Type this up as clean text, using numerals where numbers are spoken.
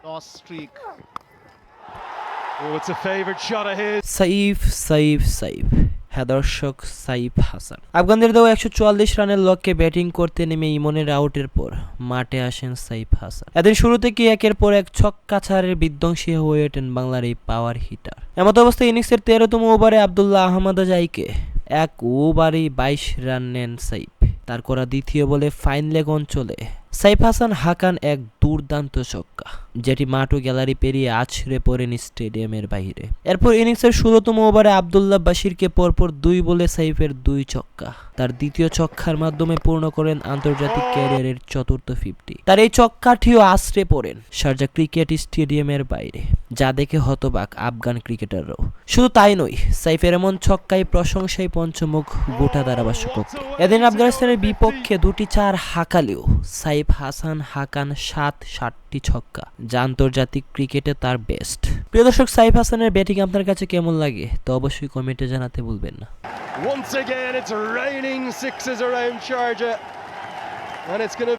Lost streak. Oh, it's a favourite shot of his. Saif হ্যাঁ দর্শক, সাইফ হাসান আফগানদের দেওয়া 144 রানের লক্ষ্যে ব্যাটিং করতে নেমে ইমনের আউটের পর মাঠে আসেন সাইফ হাসান। এদিন শুরু থেকে একের পর এক ছক্কা ছাড়ের বিধ্বংসী হয়ে ওঠেন বাংলার এই পাওয়ার হিটার। এমত অবস্থায় ইনিংসের 13তম ওভারে আব্দুল্লাহ আহমদ জাইকে এক ওভারেই 22 রান নেন সাইফ। তার করা দ্বিতীয় বলে ফাইন লেগ অঞ্চলে সাইফ হাসান হাকান এক দুর্দান্ত ছক্কা, যেটি মাঠ ও গ্যালারি পেরিয়ে আছড়ে পড়েন স্টেডিয়ামের বাইরে। এরপর ইনিংসের 16তম ওভারে আব্দুল্লাহ বাশিরকে পরপর 2 বলে সাইফের 2 ছক্কা। তার দ্বিতীয় ছক্কার মাধ্যমে পূর্ণ করেন আন্তর্জাতিক ক্যারিয়ারের চতুর্থ 50। তার এই ছক্কাটিও আছড়ে পড়েন শারজা ক্রিকেট স্টেডিয়ামের বাইরে, যা দেখে হতবাক আফগান ক্রিকেটাররাও। শুধু তাই নয়, সাইফের এমন ছক্কায় প্রশংসায় পঞ্চমুখ গোটা ধারাভাষ্যককে। এদিন আফগানিস্তানের বিপক্ষে 2টি 4 হাঁকালেও সাইফ হাসান হাকান 7টি ছক্কা, যা আন্তর্জাতিক ক্রিকেটে তার বেস্ট। প্রিয় দর্শক, সাইফ হাসানের ব্যাটিং আপনার কাছে কেমন লাগে তো অবশ্যই কমেন্টে জানাতে ভুলবেন না। Once again, it's raining sixes around Sharjah, and it's going to